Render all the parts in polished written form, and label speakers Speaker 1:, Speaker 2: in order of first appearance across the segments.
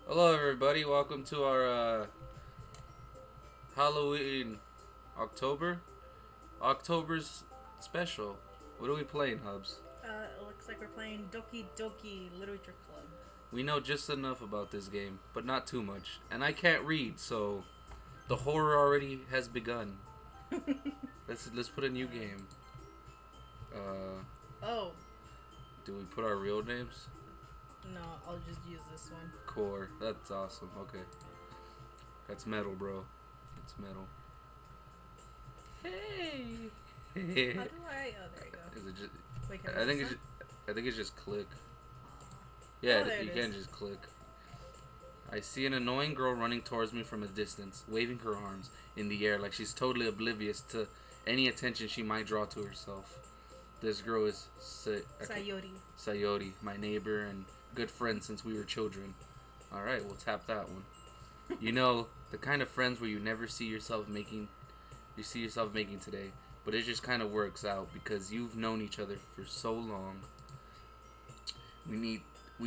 Speaker 1: Hello, everybody. Welcome to our Halloween October's special. What are we playing, Hubs?
Speaker 2: It looks like we're playing Doki Doki Literature Club.
Speaker 1: We know just enough about this game, but not too much. And I can't read, so the horror already has begun. Let's put a new game.
Speaker 2: Oh,
Speaker 1: Do we put our real names?
Speaker 2: no, I'll just use this one.
Speaker 1: Core. That's awesome. Okay. That's metal, bro. It's metal. Hey.
Speaker 2: How do I? Oh, there you go.
Speaker 1: Is it just?
Speaker 2: Wait, can
Speaker 1: I think
Speaker 2: use
Speaker 1: it's.
Speaker 2: this
Speaker 1: I think it's just click.
Speaker 2: one?
Speaker 1: Yeah,
Speaker 2: Oh, there
Speaker 1: you
Speaker 2: it
Speaker 1: can
Speaker 2: is.
Speaker 1: just click. I see an annoying girl running towards me from a distance, waving her arms in the air like she's totally oblivious to any attention she might draw to herself. This girl is
Speaker 2: Sayori.
Speaker 1: Sayori, my neighbor and good friend since we were children. Alright, we'll tap that one. You know, the kind of friends where you never see yourself making today, but it just kind of works out because you've known each other for so long. We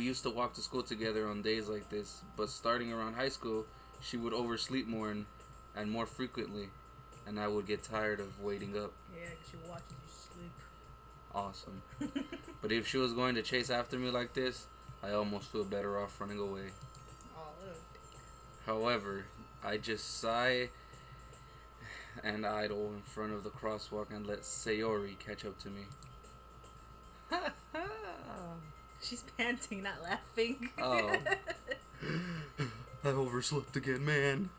Speaker 1: used to walk to school together on days like this, but starting around high school, she would oversleep more and more frequently, and I would get tired of waiting up.
Speaker 2: Yeah, because she watches you sleep.
Speaker 1: Awesome. But if she was going to chase after me like this, I almost feel better off running away.
Speaker 2: Oh, look.
Speaker 1: However, I just sigh and idle in front of the crosswalk and let Sayori catch up to me.
Speaker 2: She's panting, not laughing.
Speaker 1: Oh. I overslept again, man.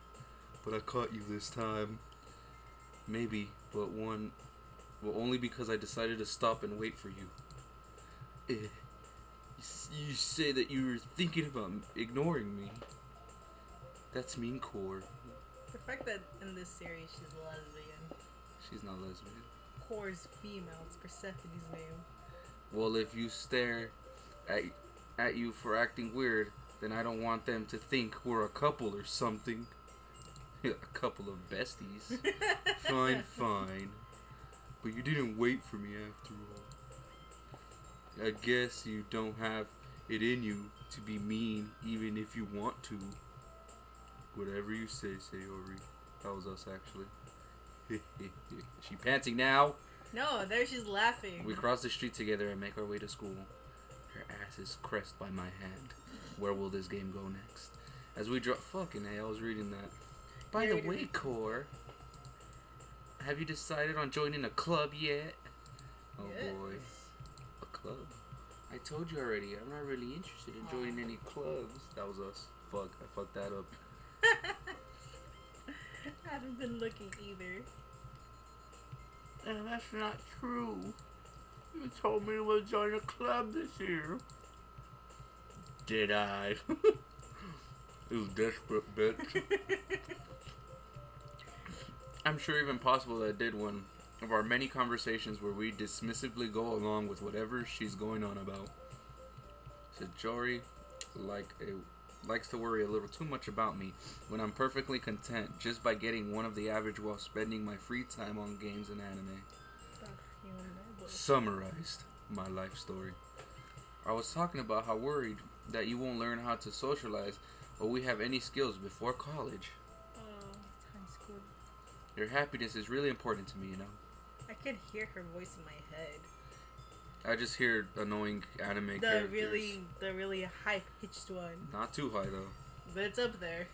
Speaker 1: But I caught you this time. Maybe, but only because I decided to stop and wait for you. You say that you were thinking about ignoring me. That's mean, Core.
Speaker 2: The fact that in this series she's lesbian.
Speaker 1: She's not lesbian.
Speaker 2: Core's female. It's Persephone's name.
Speaker 1: Well, if you stare at you for acting weird, then I don't want them to think we're a couple or something. A couple of besties. Fine. But you didn't wait for me after all. I guess you don't have it in you to be mean even if you want to. Whatever you say, Sayori. That was us, actually. Is she panting now?
Speaker 2: No, there she's laughing.
Speaker 1: We cross the street together and make our way to school. Her ass is caressed by my hand. Where will this game go next? As we drop... Fucking A, I was reading that. By the way, Core, have you decided on joining a club yet? Oh
Speaker 2: Yes.
Speaker 1: boy. A club? I told you already, I'm not really interested in joining any clubs. That was us. Fuck, I fucked that up.
Speaker 2: I haven't been looking either.
Speaker 1: And that's not true. You told me to join a club this year. Did I? You desperate bitch. I'm sure even possible that I did one of our many conversations where we dismissively go along with whatever she's going on about. Sajori likes to worry a little too much about me when I'm perfectly content just by getting one of the average while spending my free time on games and anime. Summarized my life story. I was talking about how worried that you won't learn how to socialize or we have any skills before college.
Speaker 2: It's high school.
Speaker 1: Your happiness is really important to me, you know.
Speaker 2: I could hear her voice in my head.
Speaker 1: I just hear annoying anime characters.
Speaker 2: The really high pitched one.
Speaker 1: Not too high though.
Speaker 2: But it's up there.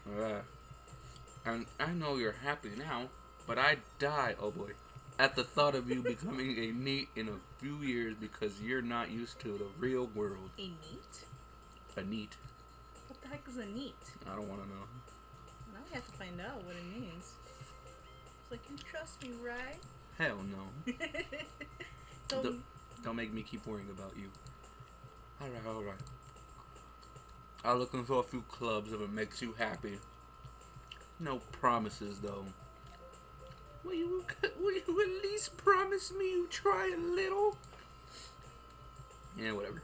Speaker 1: And I know you're happy now, but I die, oh boy, at the thought of you becoming a NEET in a few years because you're not used to the real world.
Speaker 2: A neat?
Speaker 1: A NEET.
Speaker 2: What the heck is a neat?
Speaker 1: I don't want to know.
Speaker 2: Now we have to find out what it means. It's like, you trust me, right?
Speaker 1: Hell no.
Speaker 2: So,
Speaker 1: Don't make me keep worrying about you. Alright. I'll look into a few clubs if it makes you happy. No promises, though. Will you at least promise me you try a little? Yeah, whatever.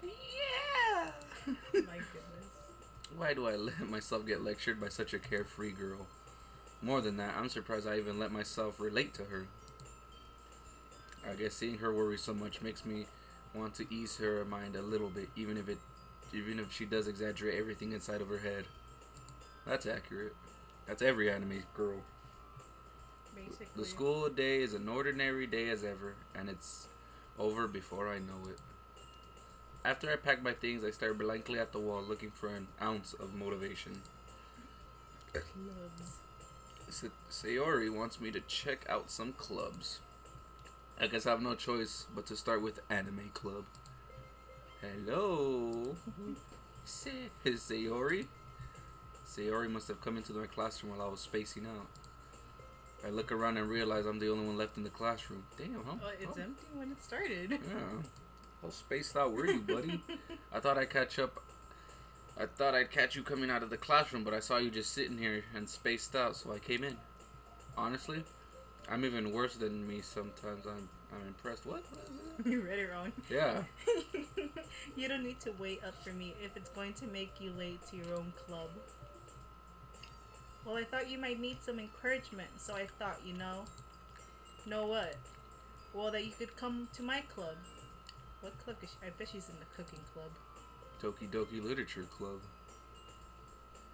Speaker 1: Yeah!
Speaker 2: my goodness.
Speaker 1: Why do I let myself get lectured by such a carefree girl? More than that, I'm surprised I even let myself relate to her. I guess seeing her worry so much makes me want to ease her mind a little bit, even if Even if she does exaggerate everything inside of her head. That's accurate. That's every anime girl.
Speaker 2: Basically.
Speaker 1: The school day is an ordinary day as ever, and it's over before I know it. After I pack my things, I stare blankly at the wall looking for an ounce of motivation.
Speaker 2: Clubs.
Speaker 1: Sayori wants me to check out some clubs. I guess I have no choice but to start with anime club. Hello? Sayori? Sayori must have come into my classroom while I was spacing out. I look around and realize I'm the only one left in the classroom. Damn, huh?
Speaker 2: Oh, it's empty when it started.
Speaker 1: Yeah. How spaced out were you, buddy? I thought I'd catch you coming out of the classroom, but I saw you just sitting here and spaced out, so I came in. Honestly, I'm even worse than me sometimes. I'm impressed. What?
Speaker 2: You read it wrong.
Speaker 1: Yeah.
Speaker 2: You don't need to wait up for me if it's going to make you late to your own club. Well, I thought you might need some encouragement, so I thought, Know what? Well, that you could come to my club. What club is she? I bet she's in the cooking club.
Speaker 1: Doki Doki Literature Club.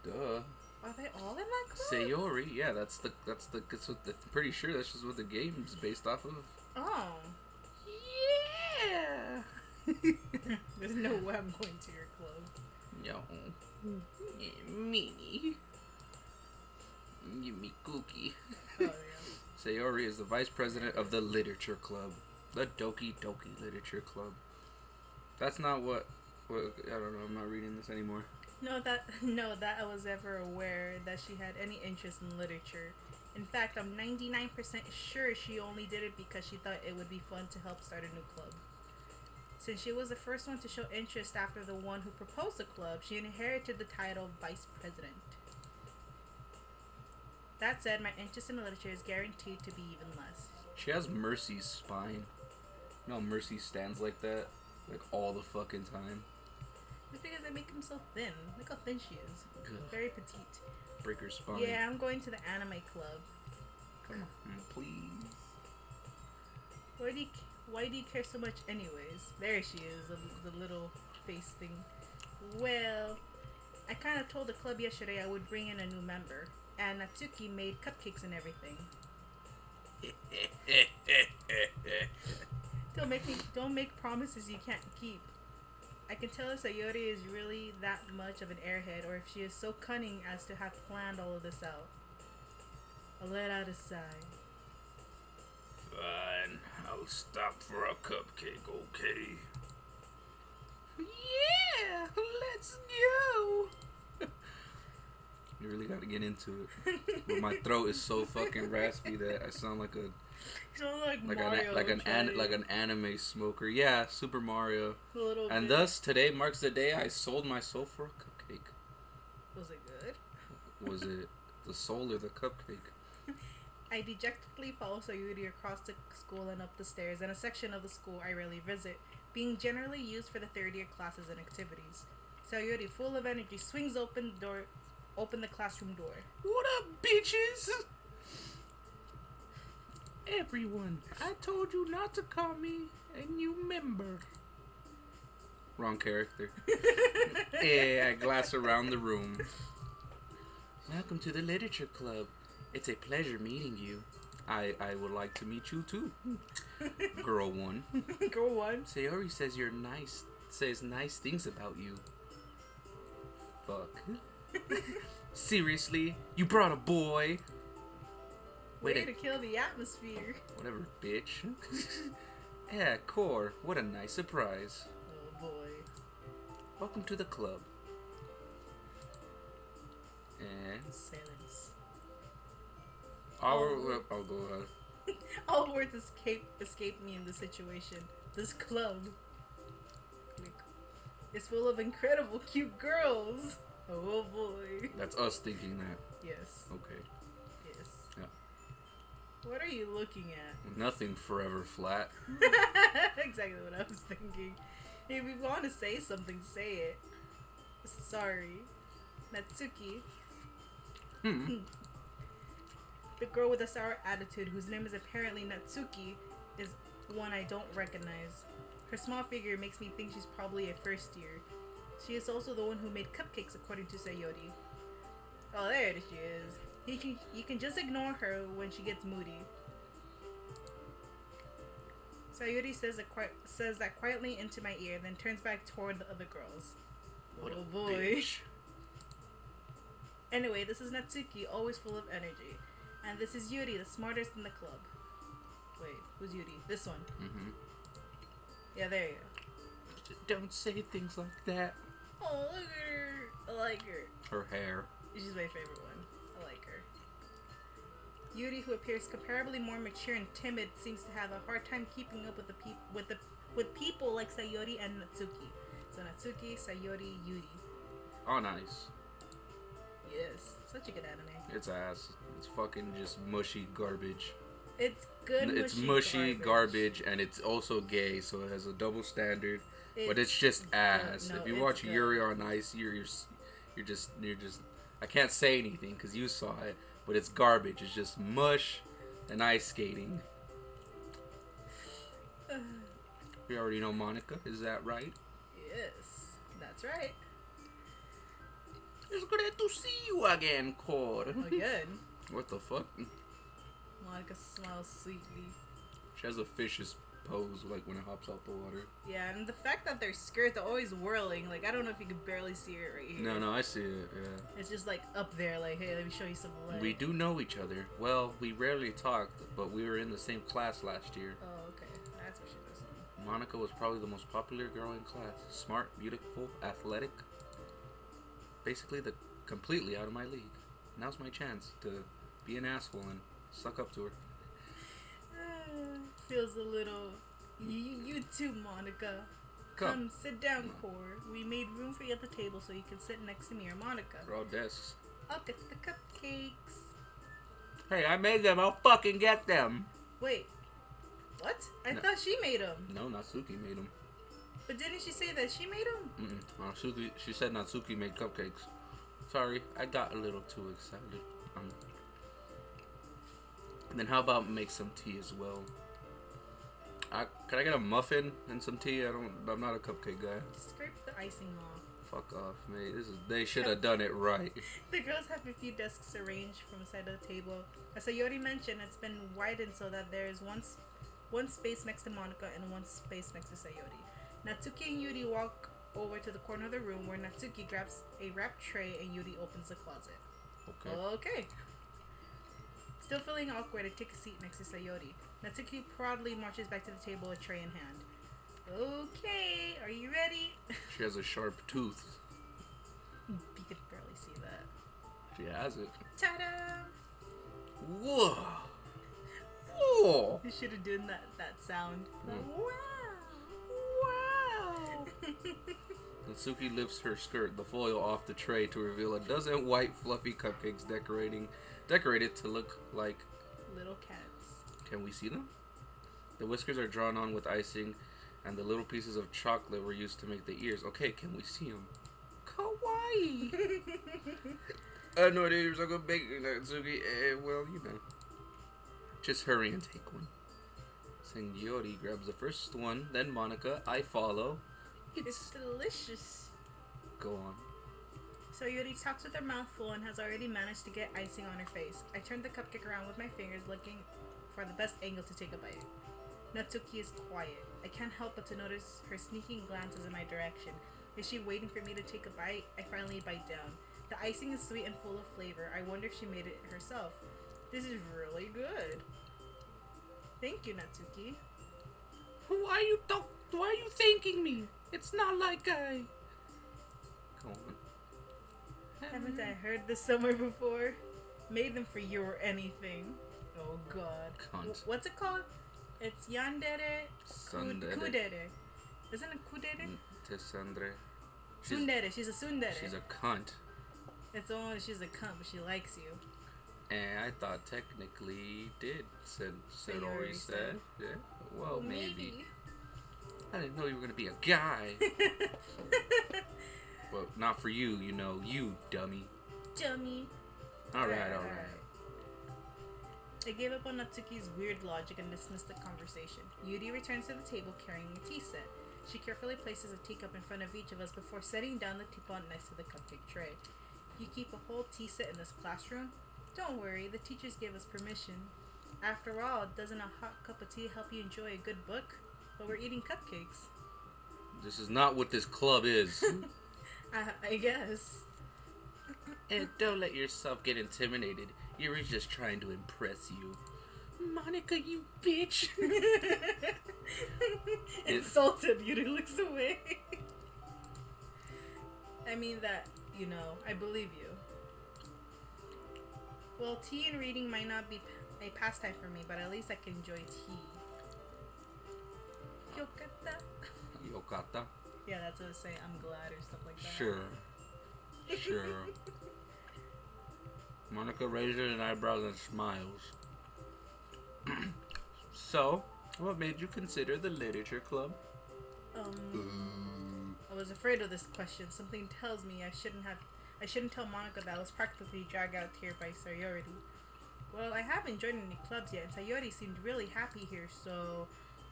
Speaker 1: Duh.
Speaker 2: Are they all in that club?
Speaker 1: Sayori, yeah, that's what I'm pretty sure that's just what the game's based off of.
Speaker 2: Oh.
Speaker 1: Yeah.
Speaker 2: There's no way I'm going to your club.
Speaker 1: No. Me. Give me cookie.
Speaker 2: Oh, yeah.
Speaker 1: Sayori is the vice president of the Literature Club. The Doki Doki Literature Club. That's not what I don't know, I'm not reading this anymore.
Speaker 2: No, that I was ever aware that she had any interest in literature. In fact, I'm 99% sure she only did it because she thought it would be fun to help start a new club. Since she was the first one to show interest after the one who proposed the club, she inherited the title vice president. That said, my interest in literature is guaranteed to be even less.
Speaker 1: She has Mercy's spine. You know how Mercy stands like that? Like all the fucking time.
Speaker 2: It's because they make him so thin. Look how thin she is.
Speaker 1: Ugh.
Speaker 2: Very petite.
Speaker 1: Break her spine.
Speaker 2: Yeah, I'm going to the anime club.
Speaker 1: Come on, please.
Speaker 2: Why do you care so much anyways? There she is, the little face thing. Well, I kind of told the club yesterday I would bring in a new member. And Natsuki made cupcakes and everything. Don't make promises you can't keep. I can tell if Sayori is really that much of an airhead, or if she is so cunning as to have planned all of this out. I'll let out a sigh.
Speaker 1: Fine, I'll stop for a cupcake, okay? Yeah, let's go! You really gotta get into it. But my throat is so fucking raspy that I sound like an anime smoker. Yeah, Super Mario.
Speaker 2: A little
Speaker 1: and
Speaker 2: bit.
Speaker 1: Thus today marks the day I sold my soul for a cupcake.
Speaker 2: Was it good?
Speaker 1: Was it the soul or the cupcake?
Speaker 2: I dejectedly follow Sayuri across the school and up the stairs in a section of the school I rarely visit, being generally used for the third year classes and activities. Sayuri, full of energy, swings open the classroom door.
Speaker 1: What up, bitches? Everyone, I told you not to call me, and you remember. Wrong character. Yeah, I glass around the room. Welcome to the Literature Club. It's a pleasure meeting you. I would like to meet you too. Girl 1.
Speaker 2: Girl 1.
Speaker 1: Sayori says says nice things about you. Fuck. Seriously? You brought a boy?
Speaker 2: Way to kill the atmosphere.
Speaker 1: Whatever, bitch. Yeah, Core. What a nice surprise.
Speaker 2: Oh boy.
Speaker 1: Welcome to the club. And
Speaker 2: silence.
Speaker 1: I'll go ahead.
Speaker 2: All words escape me in this situation. This club is full of incredible cute girls. Oh boy.
Speaker 1: That's us thinking that.
Speaker 2: Yes.
Speaker 1: Okay.
Speaker 2: Yes.
Speaker 1: Yeah.
Speaker 2: What are you looking at?
Speaker 1: Nothing forever flat.
Speaker 2: Exactly what I was thinking. If you want to say something, say it. Sorry. Natsuki. The girl with a sour attitude, whose name is apparently Natsuki, is one I don't recognize. Her small figure makes me think she's probably a first year. She is also the one who made cupcakes, according to Sayori. Oh, there she is. You can just ignore her when she gets moody. Sayori says that quietly into my ear, then turns back toward the other girls.
Speaker 1: What
Speaker 2: oh
Speaker 1: a
Speaker 2: boy.
Speaker 1: bitch.
Speaker 2: Anyway, this is Natsuki, always full of energy. And this is Yuri, the smartest in the club. Wait, who's Yuri? This one.
Speaker 1: Mm-hmm.
Speaker 2: Yeah, there you go.
Speaker 1: Don't say things like that.
Speaker 2: Oh, look at her. I like her.
Speaker 1: Her hair.
Speaker 2: She's my favorite one. I like her. Yuri, who appears comparably more mature and timid, seems to have a hard time keeping up with people like Sayori and Natsuki. So Natsuki, Sayori, Yuri.
Speaker 1: Oh, nice.
Speaker 2: Yes, such a good anime.
Speaker 1: It's ass. It's fucking just mushy garbage.
Speaker 2: It's good.
Speaker 1: It's mushy garbage, and it's also gay, so it has a double standard. But it's just ass.
Speaker 2: No,
Speaker 1: if you watch Yuri on Ice, you're just. I can't say anything because you saw it, but it's garbage. It's just mush and ice skating. We already know Monica. Is that right?
Speaker 2: Yes, that's right.
Speaker 1: It's great to see you again, Cord.
Speaker 2: Again.
Speaker 1: What the fuck?
Speaker 2: Monica smiles sweetly.
Speaker 1: She has a fish's pose, like when it hops out the water.
Speaker 2: Yeah, and the fact that their skirts are always whirling, like I don't know if you can barely see it right here.
Speaker 1: No, I see it. Yeah.
Speaker 2: It's just like up there, like hey, let me show you some leg.
Speaker 1: We do know each other. Well, we rarely talked, but we were in the same class last year.
Speaker 2: Oh, okay, that's what she does.
Speaker 1: Monica was probably the most popular girl in class. Smart, beautiful, athletic. Basically, completely out of my league. Now's my chance to be an asshole and suck up to her.
Speaker 2: Feels a little. You too, Monica. Come sit down, Core. We made room for you at the table so you can sit next to me or Monica.
Speaker 1: They're all desks.
Speaker 2: I'll get the cupcakes.
Speaker 1: Hey, I made them. I'll fucking get them.
Speaker 2: Wait. What? I thought she made them.
Speaker 1: No, Natsuki made them.
Speaker 2: But didn't she say that she made them?
Speaker 1: She said Natsuki made cupcakes. Sorry, I got a little too excited. And then how about make some tea as well? Can I get a muffin and some tea? I'm not a cupcake guy.
Speaker 2: Scrape the icing off.
Speaker 1: Fuck off, mate. They should have done it right.
Speaker 2: The girls have a few desks arranged from the side of the table. As Sayori mentioned, it's been widened so that there is one space next to Monica and one space next to Sayori. Natsuki and Yuri walk over to the corner of the room where Natsuki grabs a wrapped tray and Yuri opens the closet. Okay. Still feeling awkward, I take a seat next to Sayori. Natsuki proudly marches back to the table, a tray in hand. Okay, are you ready?
Speaker 1: She has a sharp tooth.
Speaker 2: You could barely see that.
Speaker 1: She has it.
Speaker 2: Ta-da!
Speaker 1: Whoa! Whoa!
Speaker 2: You should have done that sound. Wow! Wow!
Speaker 1: Natsuki lifts her skirt, the foil off the tray to reveal a dozen white fluffy cupcakes decorated to look like
Speaker 2: little cats.
Speaker 1: Can we see them? The whiskers are drawn on with icing, and the little pieces of chocolate were used to make the ears. Okay, can we see them? Kawaii! I know the ears are gonna bake Natsuki. Well, you know. Just hurry and take one. Sayori grabs the first one, then Monica. I follow.
Speaker 2: It's delicious.
Speaker 1: Go on.
Speaker 2: Sayori talks with her mouth full and has already managed to get icing on her face. I turn the cupcake around with my fingers, looking for the best angle to take a bite. Natsuki is quiet. I can't help but to notice her sneaking glances in my direction. Is she waiting for me to take a bite? I finally bite down. The icing is sweet and full of flavor. I wonder if she made it herself. This is really good. Thank you, Natsuki.
Speaker 1: Why are you thanking me? It's not like I... Go on.
Speaker 2: Haven't I heard this somewhere before? Made them for you or anything. Oh god.
Speaker 1: Cunt.
Speaker 2: What's it called? It's yandere
Speaker 1: Sundere.
Speaker 2: kudere. Isn't it kudere?
Speaker 1: Tsundere.
Speaker 2: Tsundere. She's a tsundere.
Speaker 1: She's a cunt.
Speaker 2: It's only she's a cunt, but she likes you.
Speaker 1: And I thought technically you did, Sayori said. Yeah. Well, maybe. I didn't know you were gonna be a guy. But not for you, you dummy.
Speaker 2: Dummy.
Speaker 1: Alright.
Speaker 2: I gave up on Natsuki's weird logic and dismissed the conversation. Yuri returns to the table carrying a tea set. She carefully places a teacup in front of each of us before setting down the teapot next to the cupcake tray. You keep a whole tea set in this classroom? Don't worry, the teachers gave us permission. After all, doesn't a hot cup of tea help you enjoy a good book? But we're eating cupcakes.
Speaker 1: This is not what this club is.
Speaker 2: I guess.
Speaker 1: And don't let yourself get intimidated. Yuri's just trying to impress you. Monica, you bitch.
Speaker 2: Insulted, Yuri looks away. I mean that, I believe you. Well, tea and reading might not be a pastime for me, but at least I can enjoy tea. Yokata.
Speaker 1: Yokata?
Speaker 2: Yeah, that's what I say. I'm glad or stuff like that.
Speaker 1: Sure. Monica raises an eyebrows and smiles. So, what made you consider the literature club?
Speaker 2: I was afraid of this question. Something tells me I shouldn't tell Monica that I was practically dragged out here by Sayori. Well, I haven't joined any clubs yet, and Sayori seemed really happy here, so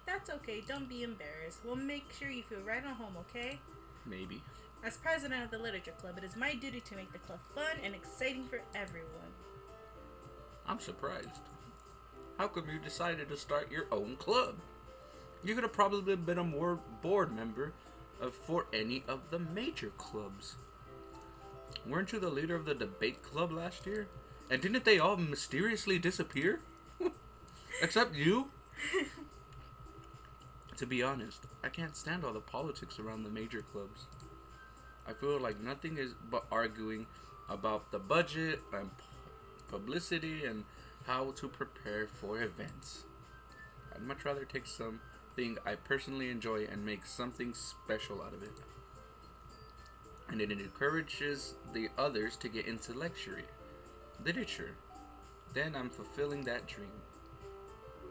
Speaker 2: that's okay. Don't be embarrassed. We'll make sure you feel right at home, okay?
Speaker 1: Maybe.
Speaker 2: As president of the literature club, it is my duty to make the club fun and exciting for everyone.
Speaker 1: I'm surprised. How come you decided to start your own club? You could have probably been a more board member for any of the major clubs. Weren't you the leader of the debate club last year? And didn't they all mysteriously disappear? Except you? To be honest, I can't stand all the politics around the major clubs. I feel like nothing is but arguing about the budget and publicity and how to prepare for events. I'd much rather take something I personally enjoy and make something special out of it. And it encourages the others to get into literature. Then I'm fulfilling that dream.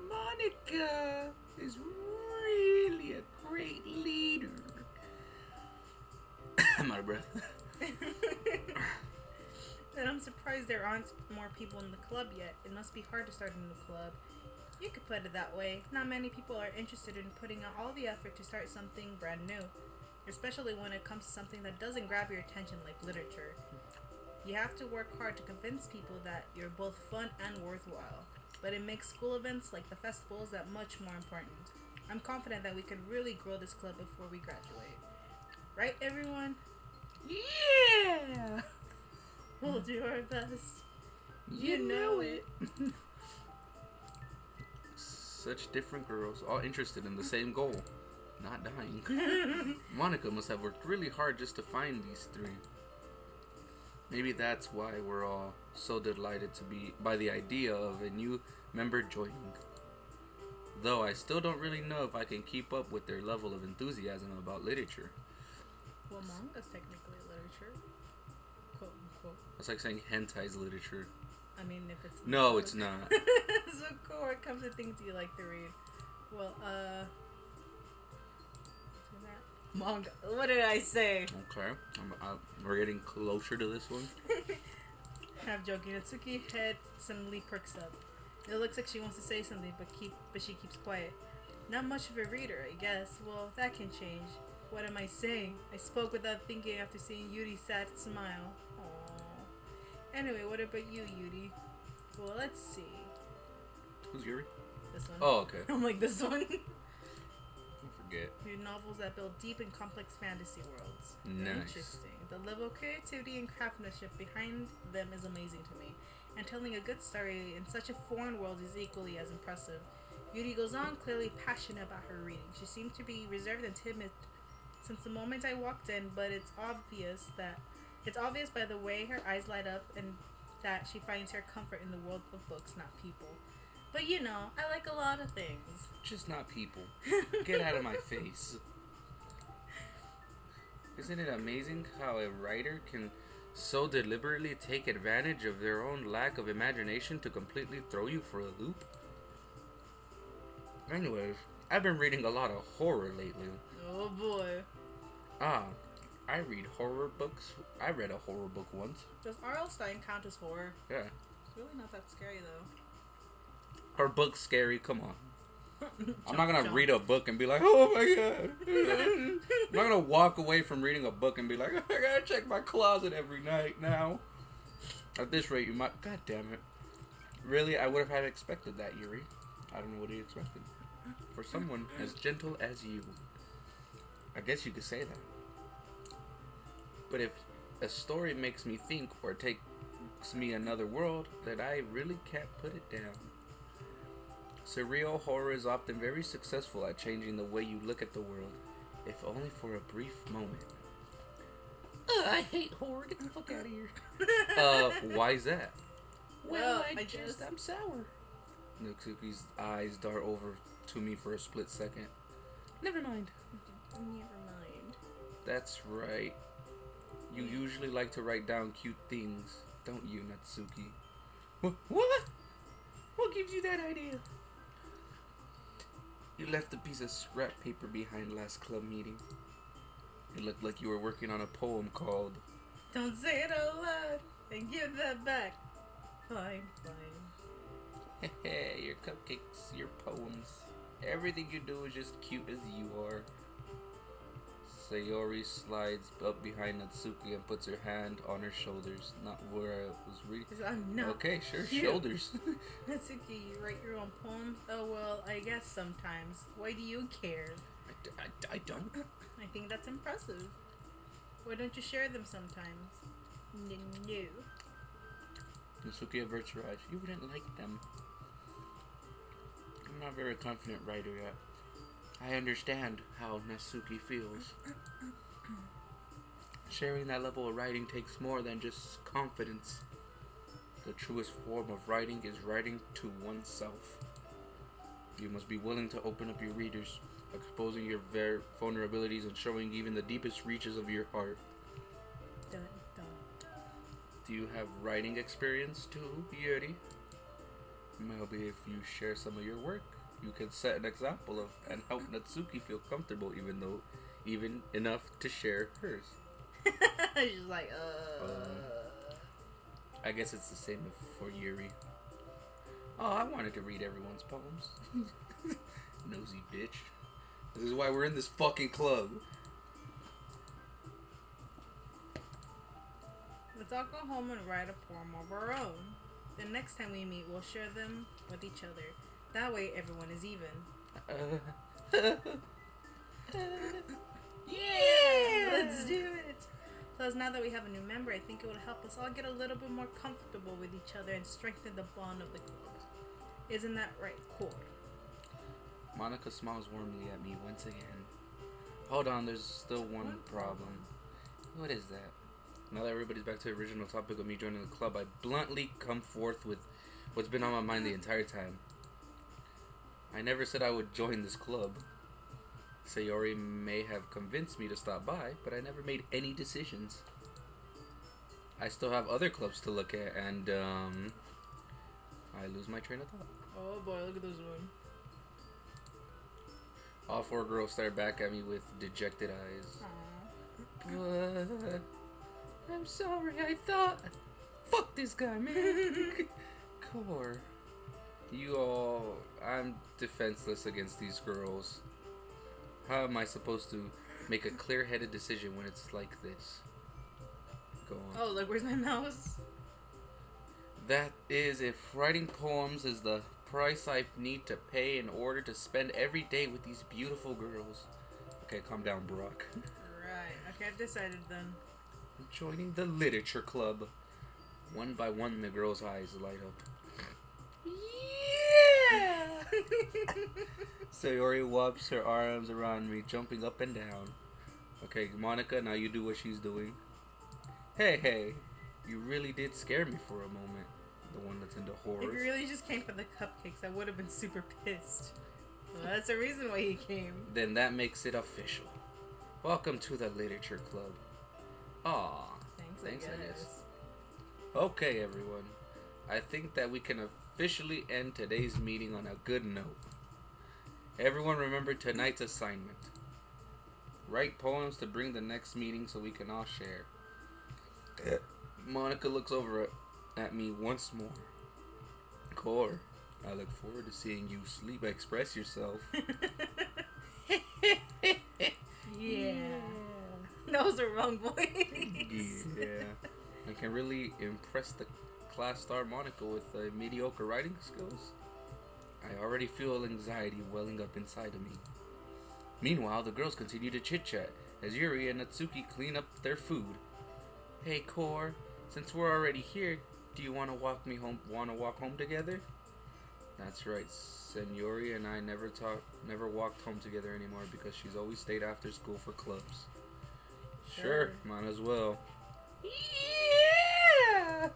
Speaker 1: Monica is really a great leader. I'm out of breath.
Speaker 2: And I'm surprised there aren't more people in the club yet. It must be hard to start a new club. You could put it that way. Not many people are interested in putting out all the effort to start something brand new, especially when it comes to something that doesn't grab your attention like literature. You have to work hard to convince people that you're both fun and worthwhile, but it makes school events like the festivals that much more important. I'm confident that we can really grow this club before we graduate. Right, everyone?
Speaker 1: Yeah!
Speaker 2: We'll do our best. You know it.
Speaker 1: Such different girls, all interested in the same goal. Not dying. Monica must have worked really hard just to find these three. Maybe that's why we're all so delighted by the idea of a new member joining. Though I still don't really know if I can keep up with their level of enthusiasm about literature.
Speaker 2: Well, manga's technically literature. Quote unquote.
Speaker 1: It's like saying hentai's literature.
Speaker 2: I mean, if it's...
Speaker 1: No, it's not.
Speaker 2: So cool. It comes to things you like to read. Well, manga. What did I say?
Speaker 1: Okay. We're getting closer to this one.
Speaker 2: Half joking. Natsuki head suddenly perks up. It looks like she wants to say something, but she keeps quiet. Not much of a reader, I guess. Well, that can change. What am I saying? I spoke without thinking after seeing Yuri's sad smile. Aww. Anyway, what about you, Yuri? Well, let's see.
Speaker 1: Who's Yuri?
Speaker 2: This one.
Speaker 1: Oh, okay.
Speaker 2: I'm like, this one?
Speaker 1: I forget.
Speaker 2: Read novels that build deep and complex fantasy worlds.
Speaker 1: Nice.
Speaker 2: Interesting. The level of creativity and craftsmanship behind them is amazing to me. And telling a good story in such a foreign world is equally as impressive. Yuri goes on, clearly passionate about her reading. She seemed to be reserved and timid since the moment I walked in, but it's obvious by the way her eyes light up and that she finds her comfort in the world of books, not people. But I like a lot of things.
Speaker 1: Just not people. Get out of my face. Isn't it amazing how a writer can so deliberately take advantage of their own lack of imagination to completely throw you for a loop? Anyways, I've been reading a lot of horror lately.
Speaker 2: Oh boy.
Speaker 1: I read horror books. I read a horror book once.
Speaker 2: Does R.L. Stein count as horror?
Speaker 1: Yeah.
Speaker 2: It's really not that scary though.
Speaker 1: Her book's scary, come on. I'm not gonna read a book and be like, oh my god. I'm not gonna walk away from reading a book and be like, I gotta check my closet every night now. At this rate, you might. God damn it. Really, I would have had expected that, Yuri. I don't know what he expected. For someone as gentle as you. I guess you could say that. But if a story makes me think or takes me another world, then I really can't put it down. Surreal horror is often very successful at changing the way you look at the world, if only for a brief moment. I hate horror. Get the fuck out of here. Why is that? Well, I'm sour. Nutsuki's eyes dart over to me for a split second. Never mind. That's right. You usually like to write down cute things, don't you, Natsuki? What? What gives you that idea? You left a piece of scrap paper behind last club meeting. It looked like you were working on a poem called...
Speaker 2: Don't say it out loud and give that back. Fine.
Speaker 1: Hey, your cupcakes, your poems. Everything you do is just cute as you are. Sayori slides up behind Natsuki and puts her hand on her shoulders. Not where I was reading.
Speaker 2: I'm not
Speaker 1: okay, sure,
Speaker 2: cute.
Speaker 1: Shoulders.
Speaker 2: Natsuki, you write your own poems? Oh, well, I guess sometimes. Why do you care?
Speaker 1: I don't.
Speaker 2: I think that's impressive. Why don't you share them sometimes? No.
Speaker 1: Natsuki averts her eyes. You wouldn't like them. I'm not a very confident writer yet. I understand how Natsuki feels. Sharing that level of writing takes more than just confidence. The truest form of writing is writing to oneself. You must be willing to open up your readers, exposing your vulnerabilities and showing even the deepest reaches of your heart.
Speaker 2: Dun.
Speaker 1: Do you have writing experience too, Yuri? Maybe if you share some of your work, you can set an example of and help Natsuki feel comfortable, even enough to share hers.
Speaker 2: She's like,
Speaker 1: I guess it's the same for Yuri. Oh, I wanted to read everyone's poems. Nosy bitch. This is why we're in this fucking club.
Speaker 2: Let's all go home and write a poem of our own. The next time we meet, we'll share them with each other. That way, everyone is even. Yeah! Let's do it! Plus, now that we have a new member, I think it would help us all get a little bit more comfortable with each other and strengthen the bond of the club. Isn't that right, Core?
Speaker 1: Monica smiles warmly at me once again. Hold on, there's still one problem. What is that? Now that everybody's back to the original topic of me joining the club, I bluntly come forth with what's been on my mind the entire time. I never said I would join this club. Sayori may have convinced me to stop by, but I never made any decisions. I still have other clubs to look at, and I lose my train of thought.
Speaker 2: Oh boy, look at this one.
Speaker 1: All four girls stare back at me with dejected eyes.
Speaker 2: Aww.
Speaker 1: I'm sorry, I thought... Fuck this guy, man. Core. I'm defenseless against these girls. How am I supposed to make a clear-headed decision when it's like this? Go on.
Speaker 2: Oh, look, where's my mouse?
Speaker 1: That is, if writing poems is the price I need to pay in order to spend every day with these beautiful girls. Okay, calm down, Brock.
Speaker 2: Right. Okay, I've decided then.
Speaker 1: I'm joining the literature club. One by one, the girls' eyes light up. Yeah! Sayori wraps her arms around me, jumping up and down. Okay, Monica, now you do what she's doing. Hey, you really did scare me for a moment. The one that's into horror.
Speaker 2: If you really just came for the cupcakes, I would have been super pissed. Well, that's the reason why he came.
Speaker 1: Then that makes it official. Welcome to the literature club. Aw, thanks I guess. Okay, everyone. I think that we can officially end today's meeting on a good note. Everyone remember tonight's assignment. Write poems to bring the next meeting so we can all share. Monica looks over at me once more. Core, I look forward to seeing you sleep. Express yourself.
Speaker 2: Yeah. That was the wrong voice.
Speaker 1: Yeah. I can really impress the class star Monica with mediocre writing skills. I already feel anxiety welling up inside of me. Meanwhile, the girls continue to chit-chat as Yuri and Natsuki clean up their food. Hey, Core, since we're already here, do you want to walk home together? That's right, Senori and I never walked home together anymore because she's always stayed after school for clubs. Sure, might as well.
Speaker 2: Yeah!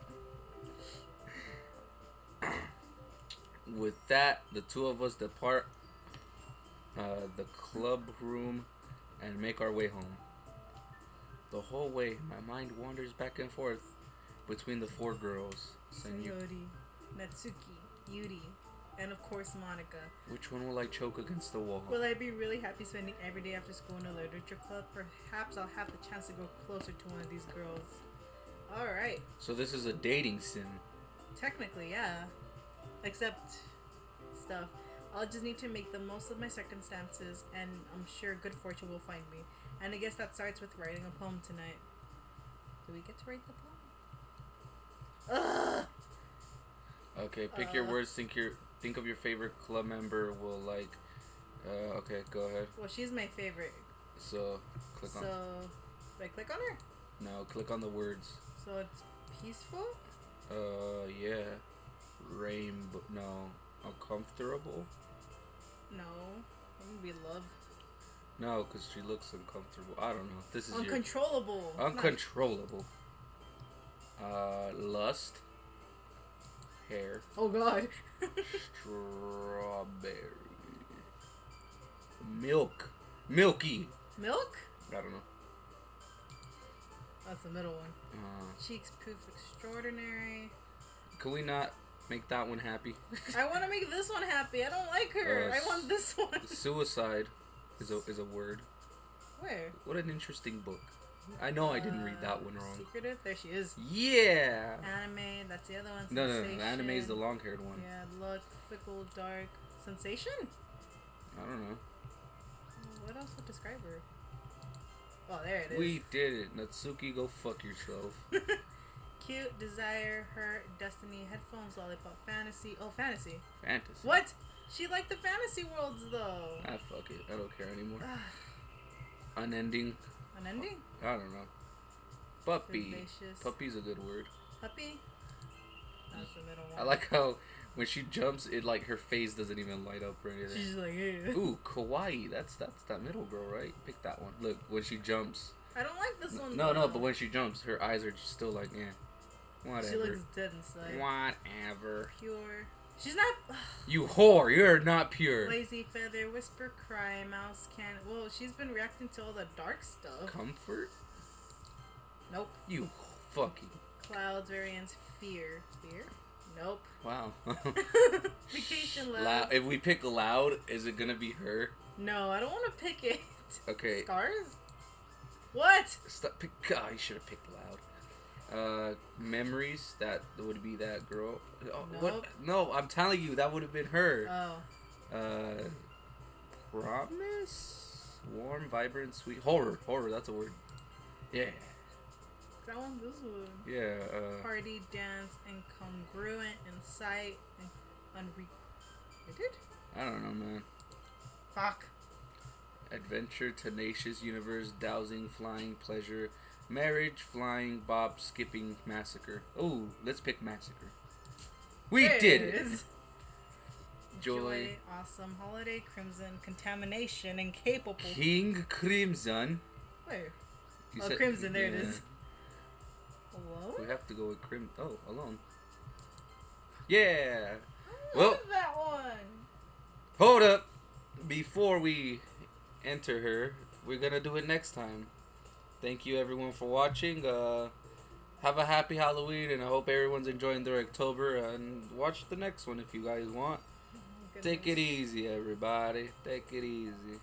Speaker 1: With that, the two of us depart the club room and make our way home. The whole way, my mind wanders back and forth between the four girls.
Speaker 2: Senori, Natsuki, Yuri, and of course Monica.
Speaker 1: Which one will I choke against the wall?
Speaker 2: Will I be really happy spending every day after school in a literature club? Perhaps I'll have the chance to go closer to one of these girls. Alright.
Speaker 1: So this is a dating sim.
Speaker 2: Technically, yeah. Except stuff. I'll just need to make the most of my circumstances, and I'm sure good fortune will find me. And I guess that starts with writing a poem tonight. Do we get to write the poem? Ugh!
Speaker 1: Okay, pick your words. Think of your favorite club member. Will like. Okay, go ahead.
Speaker 2: Well, she's my favorite.
Speaker 1: So click on.
Speaker 2: So, do I click on her?
Speaker 1: No, click on the words.
Speaker 2: So it's peaceful.
Speaker 1: Yeah. Rainbow. No, uncomfortable.
Speaker 2: No, I'm gonna be love.
Speaker 1: No, because she looks uncomfortable. I don't know. This is
Speaker 2: uncontrollable.
Speaker 1: Uncontrollable. Lust. Hair.
Speaker 2: Oh God.
Speaker 1: Strawberry. Milk. Milky.
Speaker 2: Milk?
Speaker 1: I don't know.
Speaker 2: That's the middle one. Cheeks poof extraordinary.
Speaker 1: Can we not make that one happy?
Speaker 2: I want to make this one happy. I don't like her. I want this one.
Speaker 1: Suicide is a word.
Speaker 2: Where?
Speaker 1: What an interesting book. I know I didn't read that one wrong.
Speaker 2: Secretive? There she is.
Speaker 1: Yeah!
Speaker 2: Anime, that's the other one.
Speaker 1: No,
Speaker 2: Sensation.
Speaker 1: anime is the long-haired one.
Speaker 2: Yeah, look, fickle, dark. Sensation?
Speaker 1: I don't know.
Speaker 2: What else would describe her? Oh, there it is.
Speaker 1: We did it. Natsuki, go fuck yourself.
Speaker 2: Cute, desire, hurt, destiny, headphones, lollipop, fantasy. Oh, fantasy.
Speaker 1: Fantasy.
Speaker 2: What? She liked the fantasy worlds, though.
Speaker 1: Ah, fuck it. I don't care anymore. Unending.
Speaker 2: Unending?
Speaker 1: I don't know. Puppy.
Speaker 2: Vivacious.
Speaker 1: Puppy's a good word.
Speaker 2: Puppy? That's the middle one.
Speaker 1: I like how when she jumps, it like her face doesn't even light up or anything.
Speaker 2: She's like, yeah.
Speaker 1: Ooh, kawaii. That's that middle girl, right? Pick that one. Look, when she jumps.
Speaker 2: I don't like this one.
Speaker 1: No, but when she jumps, her eyes are still like, whatever.
Speaker 2: She looks dead inside.
Speaker 1: Whatever.
Speaker 2: Pure. She's not.
Speaker 1: You whore. You're not pure.
Speaker 2: Lazy feather, whisper, cry, mouse can. Well, she's been reacting to all the dark stuff.
Speaker 1: Comfort.
Speaker 2: Nope.
Speaker 1: You fucking.
Speaker 2: Clouds, variance, fear. Fear? Nope.
Speaker 1: Wow.
Speaker 2: Vacation loud.
Speaker 1: If we pick loud, is it gonna be her?
Speaker 2: No, I don't want to pick it.
Speaker 1: Okay.
Speaker 2: Scars? What?
Speaker 1: Stop. God, you should have picked loud. Memories. That would be that girl. Oh,
Speaker 2: Nope.
Speaker 1: What? No, I'm telling you, that would have been her.
Speaker 2: Oh.
Speaker 1: Promise. Warm, vibrant, sweet. Horror. That's a word. Yeah.
Speaker 2: That one, this one.
Speaker 1: Yeah.
Speaker 2: Party, dance, incongruent, insight, and unrequited?
Speaker 1: I don't know, man.
Speaker 2: Fuck.
Speaker 1: Adventure, tenacious, universe, dowsing, flying, pleasure, marriage, flying, bob, skipping, massacre. Oh, let's pick massacre. We did it! Joy.
Speaker 2: Awesome, holiday, crimson, contamination, incapable.
Speaker 1: King Crimson.
Speaker 2: Where?
Speaker 1: You
Speaker 2: said, crimson, there it is. Alone?
Speaker 1: We have to go with alone. Yeah!
Speaker 2: I love that one!
Speaker 1: Hold up! Before we enter her, we're gonna do it next time. Thank you everyone for watching. Have a happy Halloween, and I hope everyone's enjoying their October, and watch the next one if you guys want. Take it easy, everybody. Take it easy.